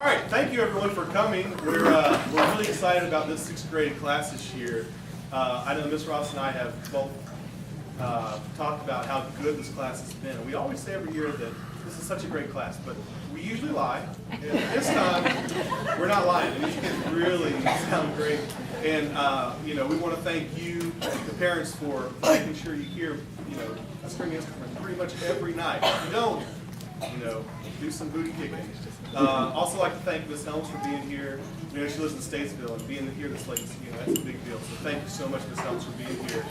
All right, thank you everyone for coming. We're really excited about this 6th grade class this year. I know Miss Ross and I have both talked about how good this class has been. And we always say every year that this is such a great class, but we usually lie. And this time, we're not lying. And these kids really sound great. And we want to thank you, the parents, for making sure you hear a string instrument pretty much every night. If you don't, do some booty kicking. Also like to thank Miss Helms for being here. She lives in Statesville, and being here this late, that's a big deal. So thank you so much, Miss Helms, for being here.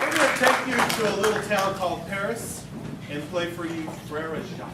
We're going to take you to a little town called Paris and play for you Frere Jacques.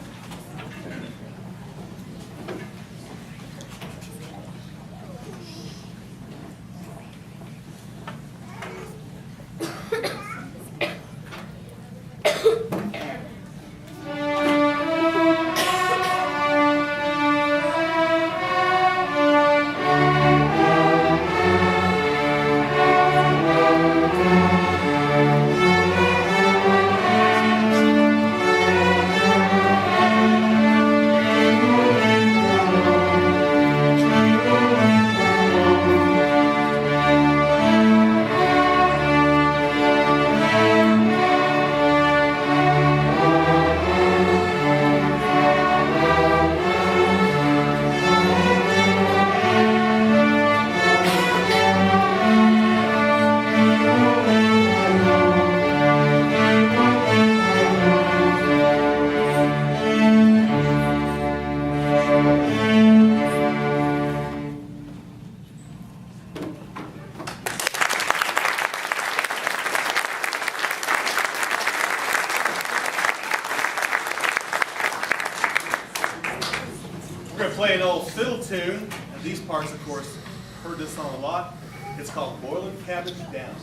Play an old fiddle tune, and these parts, of course, heard this song a lot. It's called Boiling Cabbage Down.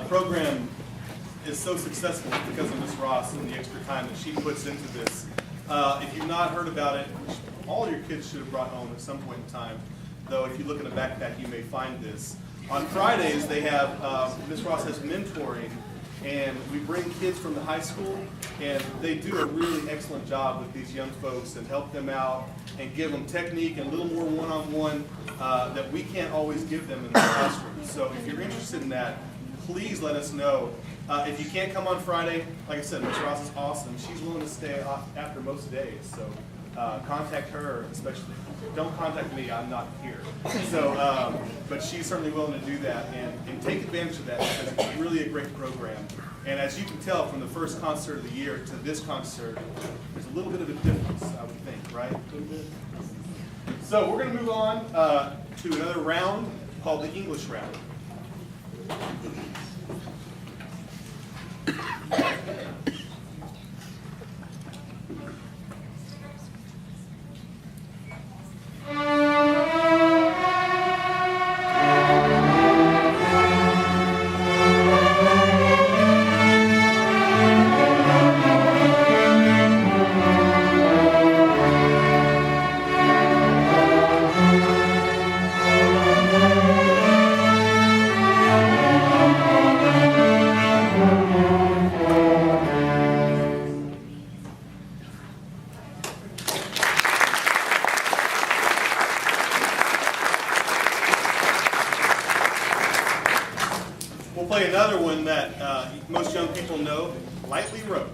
Program is so successful because of Miss Ross and the extra time that she puts into this. If you've not heard about it, which all your kids should have brought home at some point in time, though if you look in a backpack you may find this. On Fridays they have, Miss Ross has mentoring, and we bring kids from the high school, and they do a really excellent job with these young folks and help them out and give them technique and a little more one-on-one that we can't always give them in the classroom. So if you're interested in that, please let us know. If you can't come on Friday, like I said, Ms. Ross is awesome. She's willing to stay after most days, so contact her especially. Don't contact me, I'm not here. So, but she's certainly willing to do that and take advantage of that because it's really a great program. And as you can tell from the first concert of the year to this concert, there's a little bit of a difference, I would think, right? So we're going to move on to another round called the English round. play another one that most young people know, Lightly Road.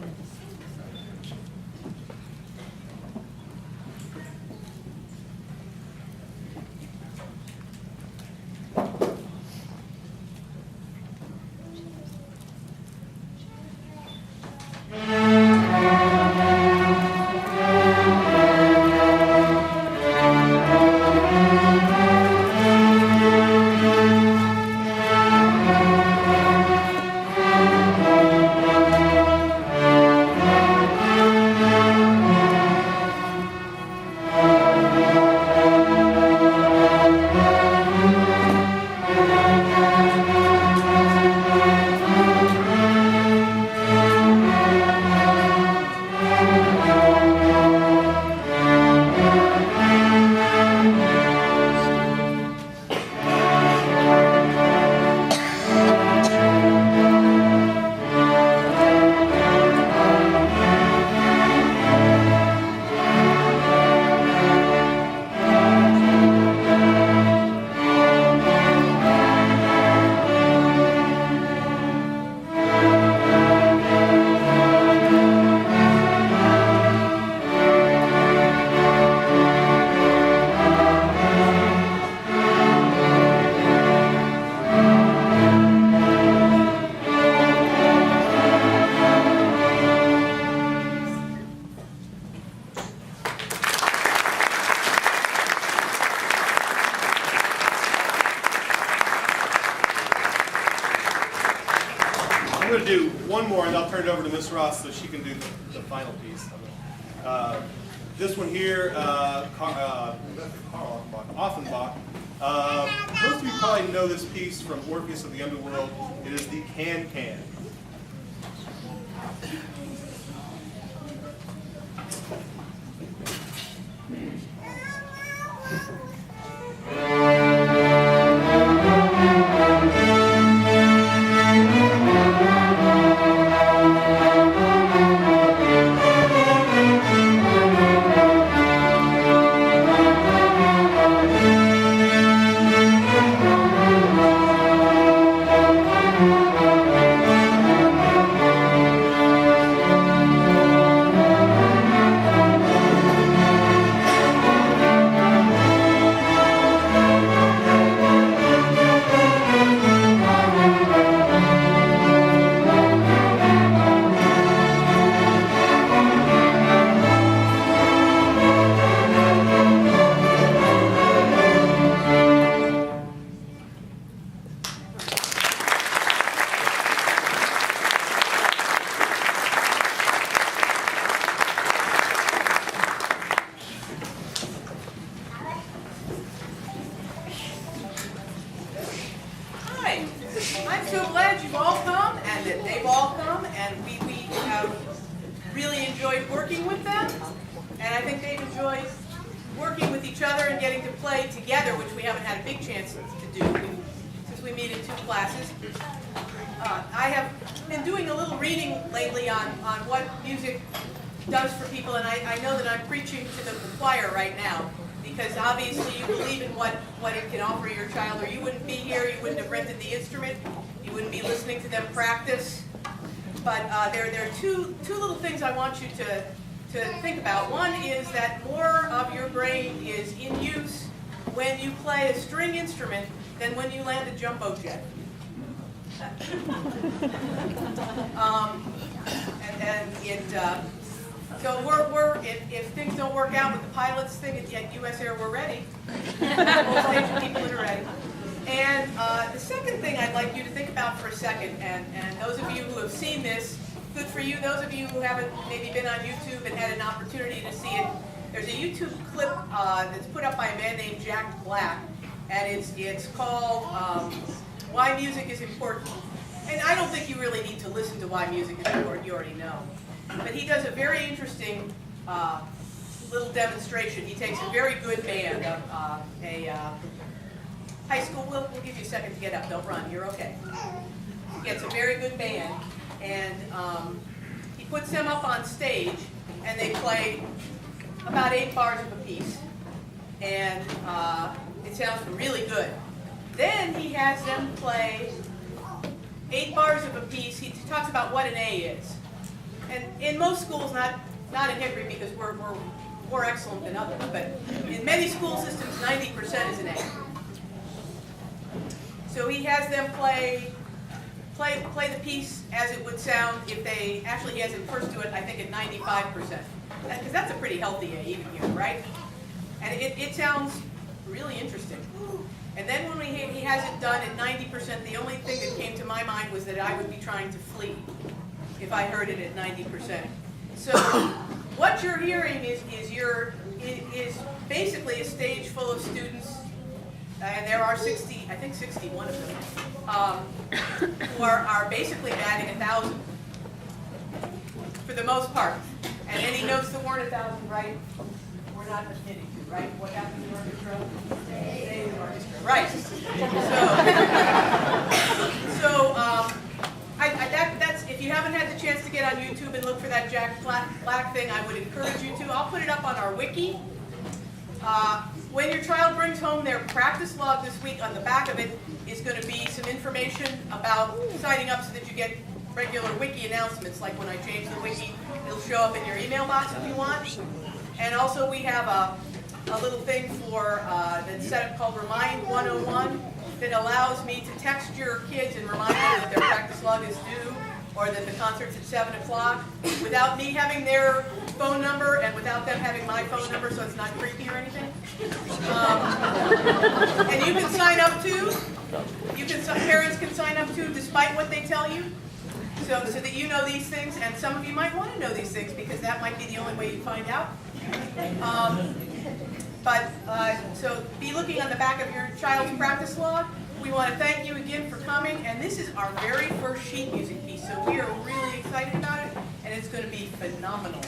I'm going to do one more, and I'll turn it over to Miss Ross so she can do the final piece. This one here, Offenbach. Most of you probably know this piece from Orchestra of the Underworld. It is the Can-Can. I'm so glad you've all come and that they've all come, and we have really enjoyed working with them, and I think they've enjoyed working with each other and getting to play together, which we haven't had a big chance to do since we meet in 2 classes. I have been doing a little reading lately on what music does for people, and I know that I'm preaching to the choir right now, because obviously you believe in what it can offer your child, or you wouldn't be here, you wouldn't have rented the instrument, you wouldn't be listening to them practice. But there are two little things I want you to think about. One is that more of your brain is in use when you play a string instrument than when you land a jumbo jet. So if things don't work out with the pilots thing at US Air, we're ready. We'll station people that are ready. And the second thing I'd like you to think about for a second, and those of you who have seen this, good for you. Those of you who haven't maybe been on YouTube and had an opportunity to see it, there's a YouTube clip that's put up by a man named Jack Black, and it's called Why Music is Important. And I don't think you really need to listen to why music is important, you already know. But he does a very interesting little demonstration. He takes a very good band, a high school, we'll give you a second to get up, don't run, you're okay. He gets a very good band, and he puts them up on stage, and they play about 8 bars of a piece, and it sounds really good. Then he has them play 8 bars of a piece. He talks about what an A is. And in most schools, not in Hickory because we're more excellent than others, but in many school systems, 90% is an A. So he has them play the piece as it would sound if they, actually he has it first do it, I think at 95%. Because that's a pretty healthy A even here, right? And it sounds really interesting. And then when he has it done at 90%, the only thing that came to my mind was that I would be trying to flee if I heard it at 90%. So what you're hearing is basically a stage full of students, and there are 60, I think 61 of them, who are basically batting 1,000 for the most part. And any notes that weren't 1,000, right? We're not admitting to, right? What happens in orchestra? Stay in orchestra, right? That's if you haven't had the chance to get on YouTube and look for that Jack Black thing, I would encourage you to. I'll put it up on our wiki. When your child brings home their practice log this week, on the back of it is going to be some information about signing up so that you get regular wiki announcements, like when I change the wiki, it'll show up in your email box if you want. And also we have a little thing for that's set up called Remind 101 that allows me to text your kids and remind them that their practice log is due or that the concert's at 7 o'clock without me having their phone number and without them having my phone number, so it's not creepy or anything. And you can sign up too. Parents can sign up too despite what they tell you. So that you know these things, and some of you might want to know these things because that might be the only way you find out. So be looking on the back of your child's practice log. We want to thank you again for coming, and this is our very first sheet music piece, so we are really excited about it, and it's going to be phenomenal.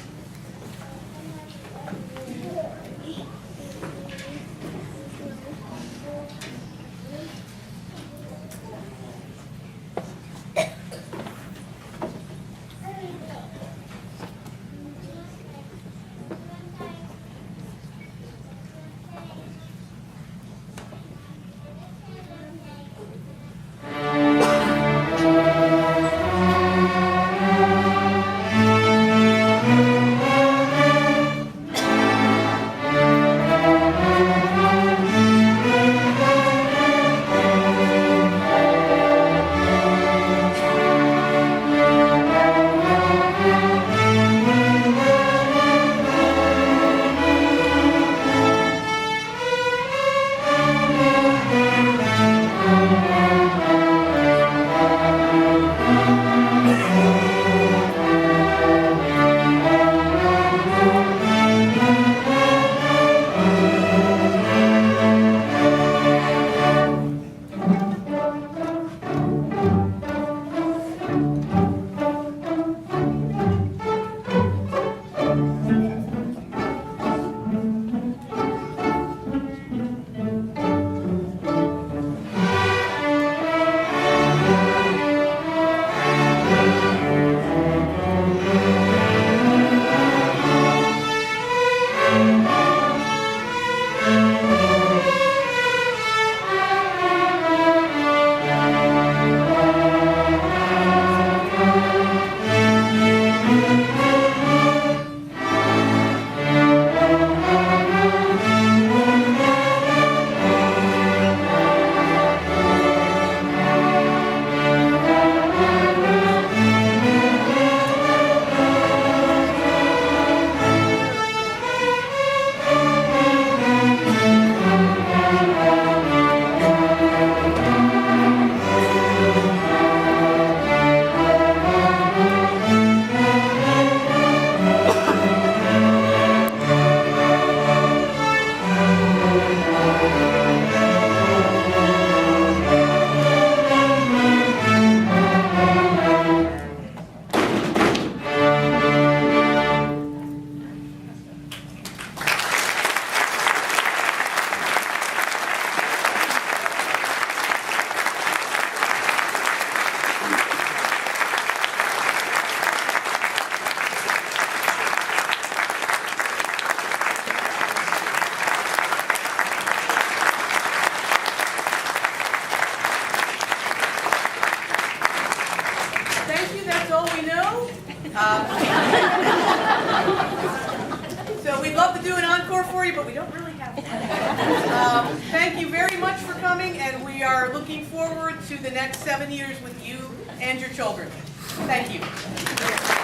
So we'd love to do an encore for you, but we don't really have one. Thank you very much for coming, and we are looking forward to the next 7 years with you and your children. Thank you.